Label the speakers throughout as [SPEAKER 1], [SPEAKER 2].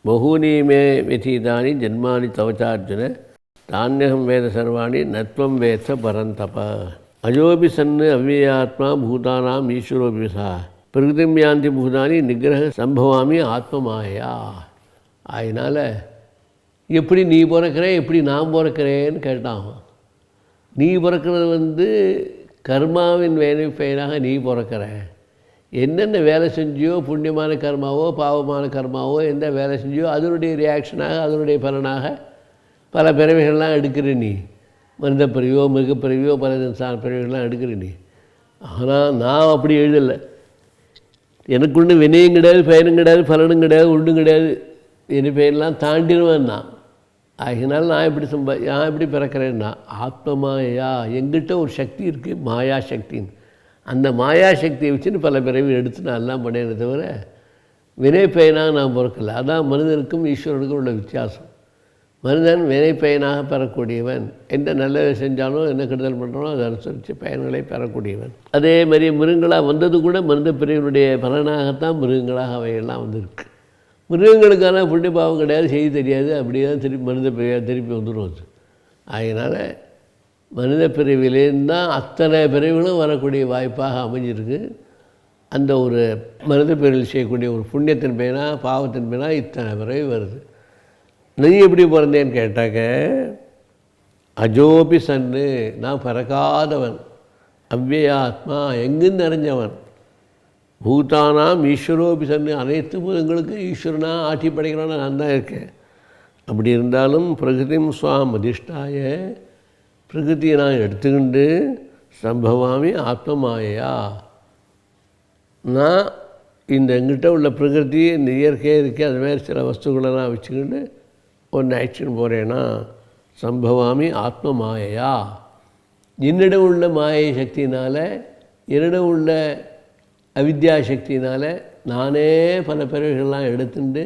[SPEAKER 1] பகூனி மே விதீதானி ஜென்மானி தவச்சார்ஜுன தானியகம் வேத சர்வாணி நத்வம் வேத பரந்தப. அஜோபி சன்னு அவ்வியாத்மா பூதானாம் ஈஸ்வரோபிசா பிரகிருதிம் யாந்தி பூதானி நிகிரக சம்பவாமி ஆத்மமாயா. அதனால் எப்படி நீ பிறக்கிற எப்படி நான் பிறக்கிறேன்னு கேட்டான். நீ பிறக்கிறது கர்மாவின் வேலை பயனாக நீ பிறக்கிற. என்னென்ன வேலை செஞ்சியோ, புண்ணியமான கர்மாவோ பாவமான கர்மாவோ எந்த வேலை செஞ்சியோ அதனுடைய ரியாக்ஷனாக அதனுடைய பலனாக பல பிறவிகள்லாம் எடுக்கிற நீ. மனித பிறவியோ மிருகப்பிறவியோ பல பிறவிகள்லாம் எடுக்கிற நீ. ஆனால் நான் அப்படி எழுதலை. எனக்கு ஒன்று வினையும் கிடையாது, பயனும் கிடையாது, பலனும் கிடையாது, ஒன்றும் கிடையாது. என் பெயரெல்லாம் தாண்டிடுவேன் நான். அதனால் நான் எப்படி பிறக்கிறேன்னா ஆத்மமாயா. எங்கிட்ட ஒரு சக்தி இருக்குது, மாயா சக்தின்னு. அந்த மாயா சக்தியை வச்சுன்னு பல பிறவி எடுத்து நான் எல்லாம் பண்ணேனே தவிர வினை பயனாக நான் பிறக்கலை. அதான் மனிதனுக்கும் ஈஸ்வரனுக்கும் உள்ள வித்தியாசம். மனிதன் வினை பயனாக பெறக்கூடியவன். எந்த நல்லதை செஞ்சாலும் என்ன கெடுதல் பண்ணுறானோ அதை அனுசரித்து பயன்களை பெறக்கூடியவன். அதே மாதிரி மிருகங்களாக வந்தது கூட மனித பிரிவினுடைய பலனாகத்தான் மிருகங்களாக அவையெல்லாம் வந்திருக்கு. மிருகங்களுக்கான புண்ணிய பாவம் கிடையாது, செய்ய தெரியாது. அப்படியே தான் திருப்பி மனித பிரிவாக திருப்பி வந்துடும் அது. அதனால் மனித பிரிவிலேருந்து தான் அத்தனை பிரிவுகளும் வரக்கூடிய வாய்ப்பாக அமைஞ்சிருக்கு. அந்த ஒரு மனித பிரிவில் செய்யக்கூடிய ஒரு புண்ணியத்தின் பயனா பாவத்தின் பயனா இத்தனை பிறவி வருது. நீ எப்படி பிறந்தேன்னு கேட்டாக்க அஜோபி சன்னு, நான் பிறக்காதவன். அவ்வியாத்மா, எங்குன்னு நிறைஞ்சவன். பூதானாம் ஈஸ்வரோபி சன்னு, அனைத்து பூதங்களுக்கும் ஈஸ்வரனாக ஆட்சி படைக்கிறான்னு நான் தான் இருக்கேன். அப்படி இருந்தாலும் பிரகிருதிம் ஸ்வாம் அதிஷ்டாய, பிரகிருதியை நான் எடுத்துக்கிண்டு சம்பவாமி ஆத்மமாயா. நான் இந்த எங்கிட்ட உள்ள பிரகிருதி இந்த இயற்கையாக இருக்கே அது மாதிரி சில வஸ்துக்களெல்லாம் வச்சுக்கிண்டு ஒன்று ஆக்ஷன் போகிறேன்னா சம்பவாமி ஆத்மமாயா. என்னிடம் உள்ள மாயை சக்தியினால், என்னிடம் உள்ள அவித்யா சக்தியினால் நானே பல பிறவிகள்லாம் எடுத்துட்டு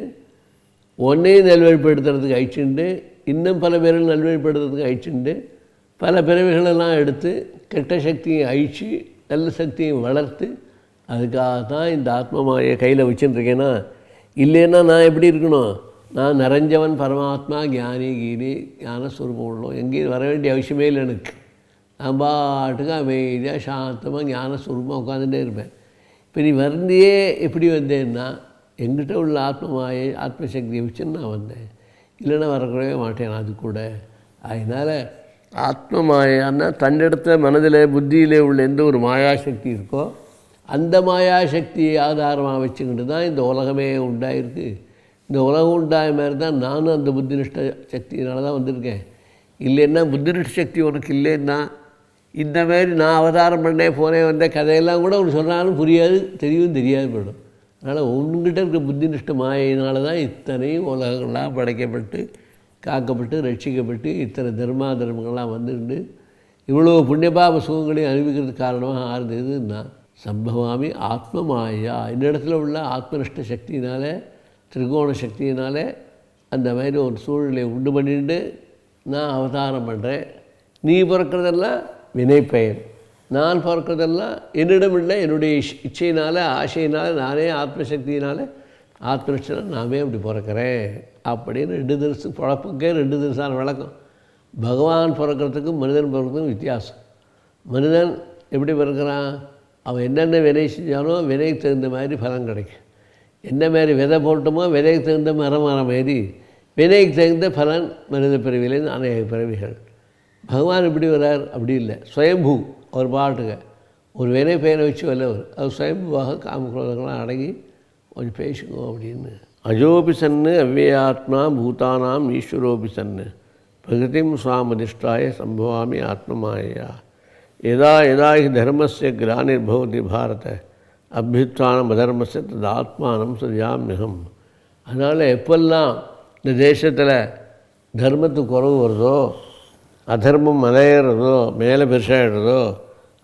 [SPEAKER 1] ஒன்றையும் நல்வழிப்படுத்துறதுக்கு அழிச்சுண்டு இன்னும் பல பேர்கள் நல்வழிப்படுத்துறதுக்கு அழிச்சுண்டு பல பிறவிகளெல்லாம் எடுத்து கெட்ட சக்தியை அழித்து நல்ல சக்தியை வளர்த்து அதுக்காகத்தான் இந்த ஆத்மமாயை கையில் வச்சுருக்கேன்னா. இல்லைன்னா நான் எப்படி இருக்கணும்? நான் நிறைஞ்சவன் பரமாத்மா ஞானி கீனி ஞானஸ்வரூபம் உள்ளோம். எங்கேயும் வர வேண்டிய அவசியமே இல்லை எனக்கு. நான் பாட்டுக்கு அமைதியாக சாந்தமாக ஞானஸ்வரூபமாக உட்காந்துட்டே இருப்பேன். இப்போ நீ வந்தியே எப்படி வந்தேன்னா எங்கிட்ட உள்ள ஆத்மமாயை ஆத்மசக்தியை வச்சுன்னு நான் வந்தேன். இல்லைன்னா வரக்கூடவே மாட்டேன் அது கூட. அதனால் ஆத்மமாயான்னா தன்னிடத்தில் மனதில் புத்தியிலே உள்ள எந்த ஒரு மாயாசக்தி இருக்கோ அந்த மாயாசக்தியை ஆதாரமாக வச்சுக்கிட்டு தான் இந்த உலகமே உண்டாயிருக்கு. இந்த உலகம் உண்டாய மாதிரி தான் நானும் அந்த புத்தினிஷ்ட சக்தியினால தான் வந்திருக்கேன். இல்லைன்னா புத்தினிஷ்ட சக்தி உனக்கு இல்லைன்னா இந்த மாதிரி நான் அவதாரம் பண்ணேன் போனேன் வந்த கதையெல்லாம் கூட உனக்கு சொன்னாலும் புரியாது, தெரியும் தெரியாது போயிடும். அதனால் உங்ககிட்ட இருக்கிற புத்தினிஷ்ட மாயினால தான் இத்தனையும் உலகங்கள்லாம் படைக்கப்பட்டு காக்கப்பட்டு ரட்சிக்கப்பட்டு இத்தனை தர்மங்கள்லாம் வந்துட்டு இவ்வளோ புண்ணியபாப சுகங்களையும் அனுபவிக்கிறதுக்கு காரணமாக ஆறுதுன்னா சம்பவாமி ஆத்மமாயா. இந்த இடத்துல உள்ள ஆத்மனிஷ்ட சக்தியினால் திரிகோண சக்தியினால் அந்த மாதிரி ஒரு சூழ்நிலையை உண்டு பண்ணிட்டு நான் அவதாரம் பண்ணுறேன். நீ பிறக்கிறதெல்லாம் வினை பயன், நான் பிறக்கிறதெல்லாம் என்னிடம் இல்லை என்னுடைய இச்சையினால் ஆசையினால் நானே ஆத்மசக்தியினால் ஆத்மனிஷ்டனால் நாமே அப்படி பிறக்கிறேன் அப்படின்னு 2 தினசுக்கு பிறப்புக்கே 2 தினசான விளக்கம். பகவான் பிறக்கிறதுக்கும் மனிதன் பிறக்கிறதுக்கும் வித்தியாசம். மனிதன் எப்படி பிறக்கிறான்? அவன் என்னென்ன வினை செஞ்சாலும் வினைக்கு தகுந்த மாதிரி பலன் கிடைக்கும். என்ன மாதிரி விதை போட்டோமோ விதைக்கு தகுந்த மரம் மாறி வினைக்கு தகுந்த பலன் மனித பிறவிலேருந்து அநேக பிறவிகள். பகவான் எப்படி வர்றார்? அப்படி இல்லை, சுயம்பூ. அவர் பாட்டுக்க ஒரு வினை பயனை வச்சு வல்லவர். அவர் சுயம்பூவாக காமக்ரோதங்களாம் அடங்கி கொஞ்சம் பேசுங்க அப்படின்னு. அஜோபி சன்னு அவ்வியாத்மா பூதானாம் ஈஸ்வரோபி சன்னு பிரகிருதிம் ஸ்வாமதிஷ்டாய சம்பவாமி ஆத்மமாயா. யதா யதா ஹி தர்மஸ்ய கிலானிர்பவதி பாரத அபியுத்தானம் அதர்மஸ்ய தது ஆத்மானம் சஜாம்யகம். அதனால் எப்பெல்லாம் இந்த தேசத்தில் தர்மத்துக்கு குறவு வருதோ, அதர்மம் மலையிறதோ, மேலே பெருசாகிடுறதோ,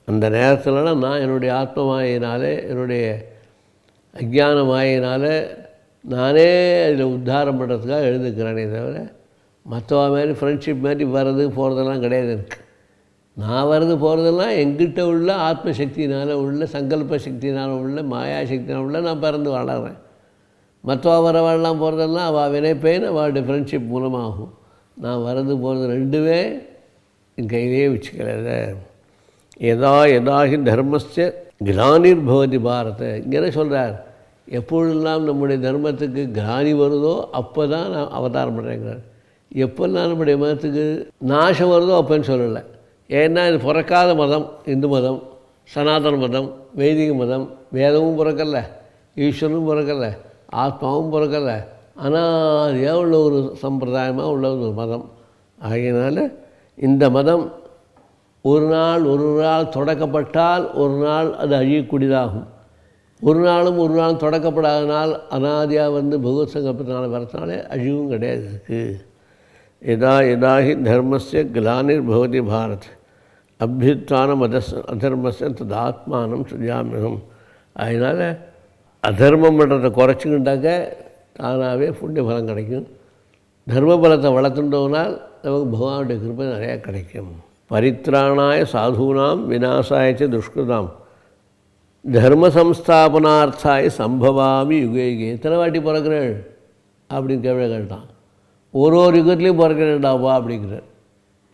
[SPEAKER 1] அந்த நேரத்திலலாம் நான் என்னுடைய ஆத்மமாயினாலே என்னுடைய அஜ்ஞான மாயினால் நானே அதில் உத்தாரம் பண்ணுறதுக்காக எழுதுக்கிறேனே தவிர மற்றவா மாதிரி ஃப்ரெண்ட்ஷிப் மாதிரி வர்றது போகிறதெல்லாம் கிடையாது எனக்கு. நான் வர்றது போகிறதெல்லாம் எங்கிட்ட உள்ள ஆத்மசக்தியினால் உள்ள சங்கல்ப சக்தியினால் உள்ள மாயா சக்தினால் உள்ள நான் பிறந்து வளர்கிறேன். மற்றவா வரவாள்லாம் போகிறதெல்லாம் அவள் வினைப்பேன் அவளுடைய ஃப்ரெண்ட்ஷிப் மூலமாகும். நான் வரது போகிறது ரெண்டுமே என் கையிலே வச்சுக்கல. யதாஹி தர்மஸ்ய கிலானிர் பவதி பாரத. இங்கே சொல்கிறார், எப்பொழுதெல்லாம் நம்முடைய தர்மத்துக்கு கிரானி வருதோ அப்போ தான் நான் அவதாரம் பண்ணுறேங்கிறார். எப்போல்லாம் நம்முடைய மதத்துக்கு நாசம் வருதோ அப்போன்னு சொல்லலை. ஏன்னா இது பிறக்காத மதம் இந்து மதம், சனாதன மதம், வைதிக மதம். வேதமும் பிறக்கலை, ஈஸ்வரனும் பிறக்கலை, ஆத்மாவும் பிறக்கலை. அனாதியாக உள்ள ஒரு சம்பிரதாயமாக உள்ள ஒரு மதம். ஆகையினால இந்த மதம் ஒரு நாள் தொடக்கப்பட்டால் ஒரு நாள் அது அழியக்கூடியதாகும். ஒரு நாளும் தொடக்கப்படாதனால் அனாதியாக பகவத் சங்கல்பத்தினால வரத்தினாலே அழிவும் கிடையாது இருக்குது. யதாஹி தர்மஸ்ய கிலானிர் பவதி பாரத் அபியுத்தான அதர்மஸ்ய ததாத்மானம் சுஜாமியம். அதனால் அதர்மம் பண்ணுறதை குறைச்சிக்கிட்டாக்க தானாகவே புண்ணிய பலம் கிடைக்கும். தர்ம பலத்தை வளர்த்துட்டோம்னால் நமக்கு பகவானுடைய கிருபை நிறையா கிடைக்கும். பரித்ராணாய சாதூனாம் விநாசாயச்ச துஷ்கிருதாம் தர்ம சம்ஸ்தாபனார்த்தாய சம்பவாமி யுகே யுகே. எத்தனை வாட்டி பிறக்கிறேன் அப்படின்னு கேட்டான். ஒரு யுகத்துலேயும் பிறக்கிறேன்டாப்பா அப்படிங்கிறார்.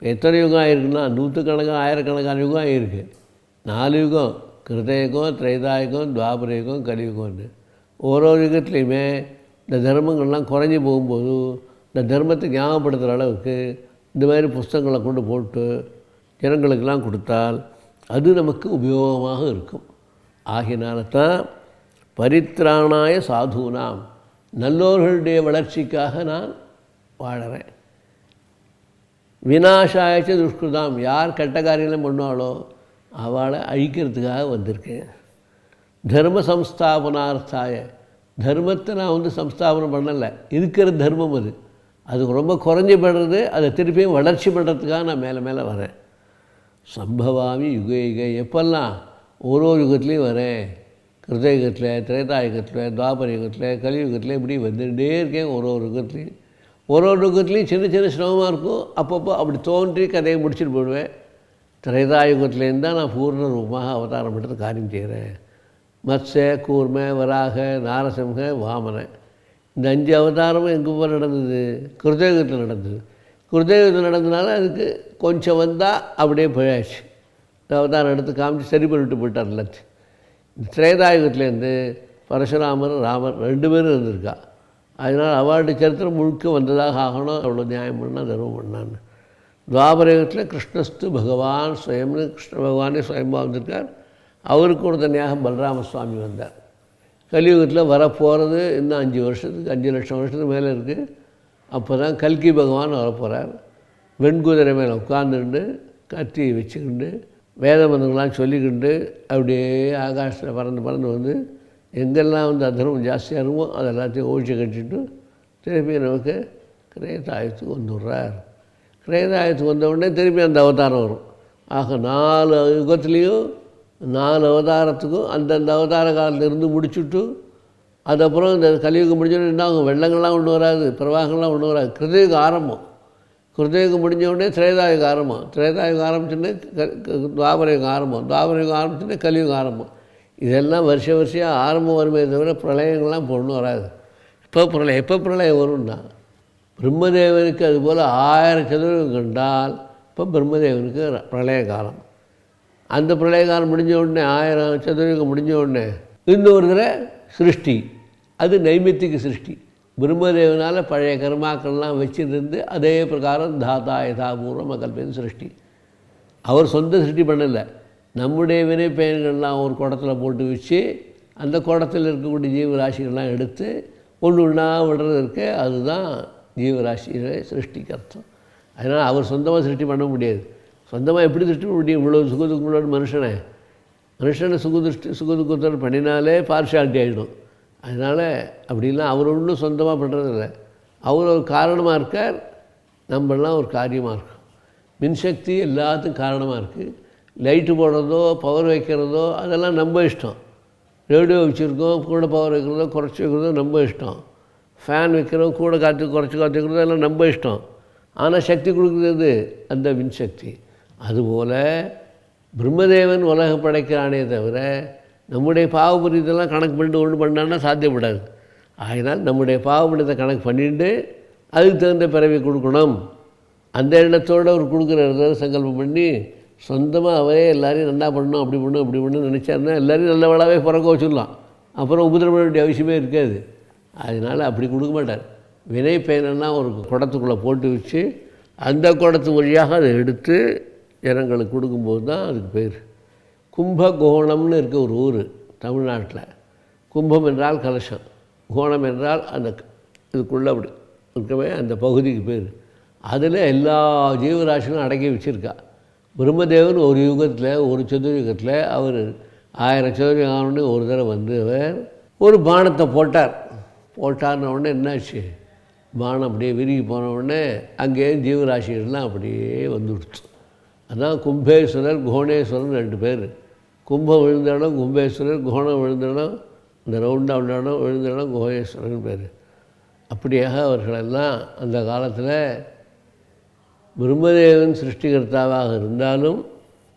[SPEAKER 1] எத்தனை யுகம் ஆகிருக்குன்னா நூற்றுக்கணக்கான ஆயிரக்கணக்கான யுகம் ஆகிருக்கு. 4 யுகம், கிருதயுகம், திரேதாயுகம், துவாபரயுகம், கலியுகம்னு. ஒரு யுகத்துலேயுமே இந்த தர்மங்கள்லாம் குறைஞ்சி போகும்போது இந்த தர்மத்தை ஞாபகப்படுத்துகிற அளவுக்கு இந்த மாதிரி புஸ்தகங்களை கொண்டு போட்டு ஜனங்களுக்கெல்லாம் கொடுத்தால் அது நமக்கு உபயோகமாக இருக்கும். ஆகினால தான் பரித்ராணாய சாதூனாம், நல்லோர்களுடைய வளர்ச்சிக்காக நான் வாழறேன். விநாசாயச்ச துஷ்கிருதாம், யார் கெட்ட காரியங்களும் பண்ணாலோ அவளை அழிக்கிறதுக்காக வந்திருக்கேன். தர்ம சம்ஸ்தாபனார்த்தாய, தர்மத்தை நான் சம்ஸ்தாபனம் பண்ணலை, இருக்கிற தர்மம் அது ரொம்ப குறைஞ்சி படுறது, அதை திருப்பியும் வளர்ச்சி பண்ணுறதுக்காக நான் மேலே மேலே வரேன். சம்பவாமி யுக யுக, எப்பெல்லாம் ஒரு யுகத்துலேயும் வரேன். கிருதயுகத்தில், திரேதாயுகத்தில், துவாபர யுகத்தில், கலியுகத்தில் இப்படி வந்துகிட்டே இருக்கேன். ஒரு யுகத்துலேயும் யுகத்துலேயும் சின்ன சின்ன சிரமமாக இருக்கும். அப்பப்போ அப்படி தோன்றி கதையை முடிச்சுட்டு போயிடுவேன். திரேதாயுகத்துலேருந்து தான் நான் பூர்ண ரூபமாக அவதாரம் பண்ணுறது காரியம் செய்கிறேன். மத்ஸ்ய, கூர்ம, வராக, நாரசிம்ஹ, வாமன, இந்த 5 அவதாரமும் எங்கே நடந்தது? கிருதயுகத்தில் நடந்தது. கிருதயுகத்தில் நடந்ததுனால அதுக்கு கொஞ்சம் வந்தால் அப்படியே போயாச்சு. இந்த அவதாரம் எடுத்து காமிச்சு சரி பண்ணிட்டு போயிட்டார் எல்லாத்தையும். இந்த திரேதாயுகத்துலேருந்து பரசுராமர், ராமர் 2 பேரும் இருந்திருக்கா. அதனால் அவளுடைய சரித்திரம் முழுக்க வந்ததாக ஆகணும். அவ்வளோ நியாயம் பண்ணால் தர்மம் பண்ணான்னு. துவாபரயுகத்தில் கிருஷ்ணஸ்து பகவான் ஸ்வயம்னு கிருஷ்ண பகவானே ஸ்வயமாக வந்திருக்கார். அவருக்கு ஒரு தனியாக பலராம சுவாமி வந்தார். கலியுகத்தில் வரப்போகிறது இன்னும் 5 வருஷத்துக்கு 5 லட்சம் வருஷத்துக்கு மேலே இருக்குது. அப்போ தான் கல்கி பகவான் வரப்போகிறார். வெண்குதிரை மேலே உட்கார்ந்துட்டு கத்தியை வச்சுக்கிண்டு வேத மந்திரங்கள்லாம் சொல்லிக்கிண்டு அப்படியே ஆகாசத்தில் பறந்து வந்து எங்கெல்லாம் அதர்மம் ஜாஸ்தியாக இருக்குமோ அது எல்லாத்தையும் ஒழிச்சு கட்டிட்டு திருப்பி நமக்கு கிரேதாயத்துக்கு வந்துடுறார். கிரேதாயத்துக்கு வந்த உடனே திருப்பி அந்த அவதாரம் வரும். ஆக 4 யுகத்துலேயும் 4 அவதாரத்துக்கும் அந்தந்த அவதார காலத்திலிருந்து முடிச்சுட்டு அதுக்கப்புறம் இந்த கலியுகம் முடிஞ்சோடனே என்ன ஆகும்? வெள்ளங்கள்லாம் ஒன்று வராது, பிரவாகம்லாம் ஒன்று வராது. கிருதயுகம் ஆரம்பம். கிருதயுகம் முடிஞ்ச உடனே திரேதாயுகம் ஆரம்பம். திரேதாயுகம் ஆரம்பிச்சுன்னே துவாபரயுகம் ஆரம்பம். துவாபரயுகம் ஆரம்பிச்சுன்னே கலியுகம் ஆரம்பம். இதெல்லாம் வருஷம் ஆரம்பம் வருமே தவிர பிரளயங்கள்லாம் ஒன்றும் வராது. எப்போ பிரளயம் வரும்னா பிரம்மதேவனுக்கு அதுபோல் 1000 சதுரயுகம் கண்டால் இப்போ பிரம்மதேவனுக்கு பிரளய காலம். அந்த பிரளய காலம் முடிஞ்ச உடனே 1000 சதுரயுகம் முடிஞ்ச உடனே இன்னொரு தடவை சிருஷ்டி. அது நைமித்திக சிருஷ்டி. பிரம்மதேவனால் பழைய கர்மாக்கள்லாம் வச்சுருந்து அதே பிரகாரம் தாத்தா யதாபூர்வம் அகல்பேன் சிருஷ்டி. அவர் சொந்த சிருஷ்டி பண்ணலை. நம்முடைய வினை பயன்கள்லாம் ஒரு குடத்தில் போட்டு வச்சு அந்த குடத்தில் இருக்கக்கூடிய ஜீவராசிகள்லாம் எடுத்து ஒன்றா விடுறது இருக்க, அதுதான் ஜீவராசிகளை சிருஷ்டிக்கு அர்த்தம். அதனால் அவர் சொந்தமாக சிருஷ்டி பண்ண முடியாது. சொந்தமாக எப்படி சிருஷ்டி பண்ண முடியும்? இவ்வளோ சுகதுக்குள்ளோட மனுஷனை சுகதுக்கத்தோடு பண்ணினாலே பார்ஷாலிட்டி ஆகிடும். அதனால் அப்படிலாம் அவர் ஒன்றும் சொந்தமாக பண்ணுறதில்ல. அவர் ஒரு காரணமாக இருக்கார், நம்மளாம் ஒரு காரியமாக இருக்கோம். மின்சக்தி எல்லாத்துக்கும் காரணமாக இருக்குது. லைட்டு போடுறதோ பவர் வைக்கிறதோ அதெல்லாம் நம்ம இஷ்டம். ரேடியோ வச்சுருக்கோம், கூட பவர் வைக்கிறதோ குறைச்சி வைக்கிறதோ நம்ம இஷ்டம். ஃபேன் வைக்கிறோம், கூட காற்று குறைச்சி காற்று வைக்கிறதோ எல்லாம் நம்ம இஷ்டம். ஆனால் சக்தி கொடுக்குறது அந்த மின்சக்தி. அதுபோல் பிரம்மதேவன் உலகம் படைக்கிறானே தவிர நம்முடைய பாவபுரியதெல்லாம் கணக்கு பண்ணிட்டு ஒன்று பண்ணான்னா சாத்தியப்படாது. அதனால் நம்முடைய பாவபுண்ணியத்தை கணக்கு பண்ணிட்டு அதுக்கு தகுந்த பிறவி கொடுக்கணும். அந்த எண்ணத்தோடு அவர் கொடுக்குற சங்கல்பம் பண்ணி சொந்தமாக அவரே எல்லாரையும் நல்லா பண்ணணும், அப்படி பண்ணணும் இப்படி பண்ணணும்னு நினச்சாருன்னா எல்லோரையும் நல்லவளாகவே பிறக்க வச்சுடலாம். அப்புறம் உபதிரம் பண்ண வேண்டிய அவசியமே இருக்காது. அதனால் அப்படி கொடுக்க மாட்டார். வினை பயனெல்லாம் ஒரு குடத்துக்குள்ளே போட்டு வச்சு அந்த குடத்து வழியாக அதை எடுத்து ஜனங்களுக்கு கொடுக்கும்போது தான் அதுக்கு பேர். கும்பகோணம்னு இருக்க ஒரு ஊர் தமிழ்நாட்டில். கும்பம் என்றால் கலசம், கோணம் என்றால் அந்த இதுக்குள்ளே அப்படி இருக்கவே அந்த பகுதிக்கு பேர். அதில் எல்லா ஜீவராசிகளும் அடக்கி வச்சுருக்கா. பிரம்மதேவன் ஒரு யுகத்தில், ஒரு சதுர்யுகத்தில் அவர் 1000 சதுர்யுகம் ஆனோடனே ஒரு தடவை வந்து அவர் ஒரு பானத்தை போட்டார்ன உடனே என்னாச்சு, பானம் அப்படியே விருகி போன உடனே அங்கேயே ஜீவராசிகள்லாம் அப்படியே வந்துடுச்சு. அதான் கும்பேஸ்வரர் கோணேஸ்வரன் 2 பேர். கும்பம் விழுந்த இடம் கும்பேஸ்வரர், கோணம் விழுந்த இடம் இந்த ரவுண்டாக உள்ள இடம் விழுந்த இடம் கோணேஸ்வரன் பேர். அப்படியாக அவர்களெல்லாம் அந்த காலத்தில் பிரம்மதேவன் சிருஷ்டிகர்த்தாவாக இருந்தாலும்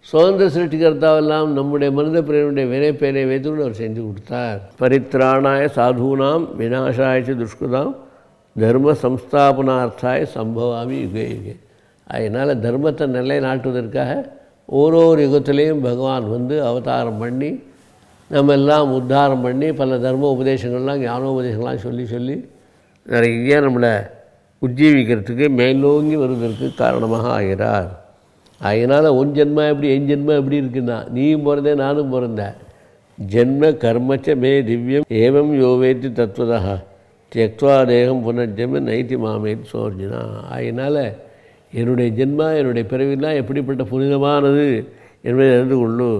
[SPEAKER 1] சுதந்திர சிருஷ்டிகர்த்தாவெல்லாம் நம்முடைய மனித பிரிவினுடைய வினைப்பேரை வைத்துக்கொண்டு அவர் செஞ்சு கொடுத்தார். பரித்ராணாய சாதுனாம் விநாசாய துஷ்குதாம் தர்ம சம்ஸ்தாபனார்த்தாய சம்பவாமி யுகே யுகே. அதனால் தர்மத்தை நிலைநாட்டுவதற்காக ஒரு யுகத்திலையும் பகவான் வந்து அவதாரம் பண்ணி நம்ம எல்லாம் உத்தாரம் பண்ணி பல தர்ம உபதேசங்கள்லாம் ஞானோபதேசங்கள்லாம் சொல்லி நிறைய நம்மளை உஜ்ஜீவிக்கிறதுக்கு மேலோங்கி வருவதற்கு காரணமாக ஆகிறார். அதனால் உன் ஜென்மா எப்படி என் ஜென்மா எப்படி இருக்குன்னா, நீயும் பிறந்தேன் நானும் பிறந்தேன். ஜென்ம கர்மச்ச மே திவ்யம் ஏவம் யோவேத்தி தத்துவதா தியக்வா தேகம் புனர்ஜென்ம நைத்தி மாமேத்தி சோர்ஜினா. அதனால் என்னுடைய ஜென்மா என்னுடைய பிறவிலாம் எப்படிப்பட்ட புனிதமானது என்பதை அறிந்து கொள்ளு.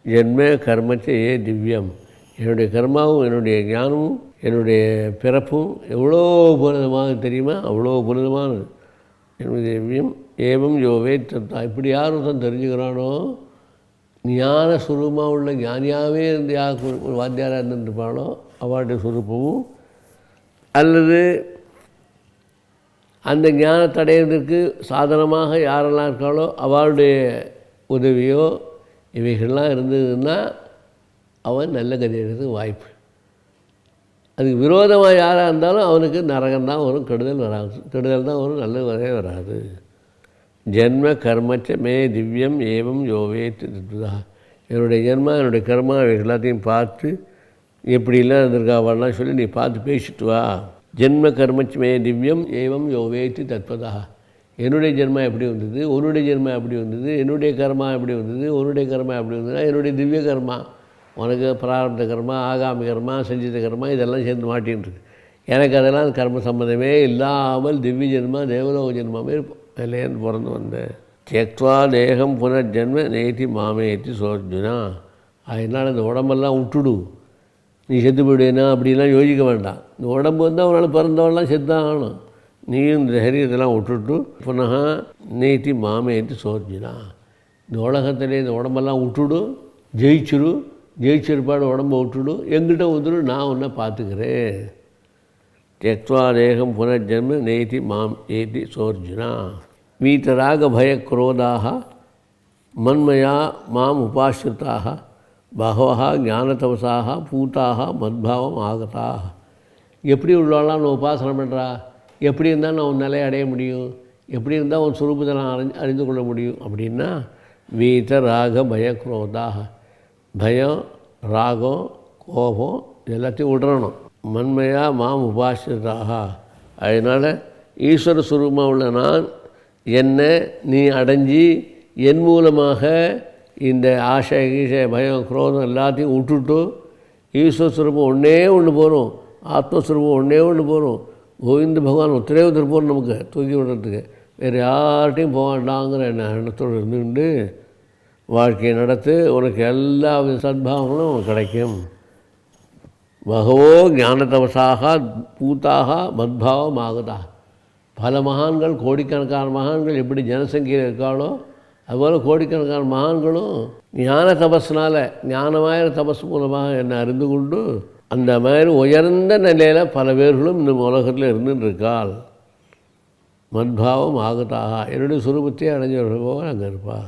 [SPEAKER 1] ஜென்ம கர்மச்ச ஏ திவ்யம், என்னுடைய கர்மாவும் என்னுடைய ஞானமும் என்னுடைய பிறப்பும் எவ்வளோ புனிதமானது தெரியுமா, அவ்வளோ புனிதமானது. என்னுடைய திவ்யம் ஏவம் யோவே தத்தா. இப்படி யார் ஒருத்தன் தெரிஞ்சுக்கிறானோ, ஞான சுரூபமாக உள்ள ஞானியாகவே இருந்து யாருக்கு ஒரு வாத்தியாராக இருந்துருப்பானோ அவருடைய சுரூபமும், அல்லது அந்த ஞானத்தை அடையிறதுக்கு சாதனமாக யாரெல்லாம் இருக்காளோ அவளுடைய உதவியோ இவைகள்லாம் இருந்ததுன்னா அவன் நல்ல கதி எடுக்கிறதுக்கு வாய்ப்பு. அதுக்கு விரோதமாக யாராக இருந்தாலும் அவனுக்கு நரகம் தான் வரும், கெடுதல் வராது. கெடுதல் தான் வரும், நல்ல வரவே வராது. ஜென்ம கர்மச்ச மே திவ்யம் ஏவம் யோவேத்து தத்துவதா. என்னுடைய ஜென்மா என்னுடைய கர்மா எல்லாத்தையும் பார்த்து எப்படிலாம் இருந்திருக்காவெல்லாம் சொல்லி நீ பார்த்து பேசிட்டு வா. ஜென்ம கர்மச்ச மே திவ்யம் ஏவம் யோவேத்து தத்வதா. என்னுடைய ஜென்மா எப்படி வந்தது, உன்னுடைய ஜென்மா எப்படி வந்தது, என்னுடைய கர்மா எப்படி வந்தது, உன்னுடைய கர்மா எப்படி வந்ததுன்னா என்னுடைய திவ்ய கர்மா, உனக்கு பிராரப்த கர்மா, ஆகாமி கர்மா, செஞ்சித கர்மா இதெல்லாம் சேர்ந்து மாட்டின்றது. எனக்கு அதெல்லாம் கர்ம சம்மந்தமே இல்லாமல் திவ்ய ஜென்மா தேவலோக ஜென்மாவே இல்லையன்னு பிறந்து வந்தேன். தியக்வா தேகம் புனர்ஜென்ம நேத்தி மாமேத்தி சோர்ஜுனா. அதனால் இந்த உடம்பெல்லாம் விட்டுடு, நீ செத்து போயிடுவேனா அப்படிலாம் யோசிக்க வேண்டாம். இந்த உடம்பு வந்தால் அவனால் பிறந்தவெல்லாம் செத்தான் ஆகணும். நீயும் இந்த சரீரத்தெல்லாம் விட்டுட்டு புனக நேத்தி மாமேத்தி சோர்ஜினா. இந்த உலகத்திலே இந்த உடம்பெல்லாம் விட்டுடு, ஜெயிச்சிருப்பாடு உடம்பை விட்டுடு, எங்கிட்ட வந்துடு, நான் உன்னை பார்த்துக்கிறேன். தியக்வா தேகம் புனர்ஜென்ம நேத்தி மாம் ஏத்தி சோர்ஜுனா. வீதராக பயக்ரோதாக மன்மயா மாம் உபாசிரிதாக பகவா ஞானதவசாக பூதாக மத்பாவம் ஆகதாக. எப்படி உள்ளவெல்லாம் நான் உபாசனை பண்ணுறா, எப்படி இருந்தால் நான் உன் நிலையை அடைய முடியும், எப்படி இருந்தால் உன் சுரூபத்தை நான் அறிந்து கொள்ள முடியும் அப்படின்னா வீதராக பயக்ரோதாக. பயம், ராகம், கோபம் எல்லாத்தையும் விடணும். மன்மையா மாம் உபாசிரிதாக. அதனால் ஈஸ்வர சுரூபமாக உள்ள நான் என்னை நீ அடைஞ்சி என் மூலமாக இந்த ஆசை கீசை பயம் குரோதம் எல்லாத்தையும் விட்டுட்டு ஈஸ்வர சுரூபம் ஒன்றே ஒன்று போகிறோம், ஆத்மஸ்வரூபம் ஒன்றே ஒன்று போகிறோம். கோவிந்த பகவான் ஒருத்தரே ஒருத்தர் போகிறோம் நமக்கு தூக்கி விடுறதுக்கு. வேறு யார்கிட்டையும் போக வேண்டாங்கிற எண்ணத்தோடு இருந்துட்டு வாழ்க்கையை நடத்து, உனக்கு எல்லா சத்பாவங்களும் உனக்கு கிடைக்கும். பகவோ ஞானதவசாக பூத்தாக மத்பாவம் ஆகுதா. பல மகான்கள், கோடிக்கணக்கான மகான்கள் எப்படி ஜனசங்கியில் இருக்காளோ அதுபோல் கோடிக்கணக்கான மகான்களும் ஞான தபஸ்னால், ஞானமாயிர தபஸ் மூலமாக என்னை அறிந்து கொண்டு அந்த மாதிரி உயர்ந்த நிலையில் பல பேர்களும் இந்த உலகத்தில் இருந்துன்னு இருக்காள். மத்பாவம் ஆகுதாக. என்னுடைய சுரூபத்தை அடைஞ்சவர்கள் போக அங்கே இருப்பா.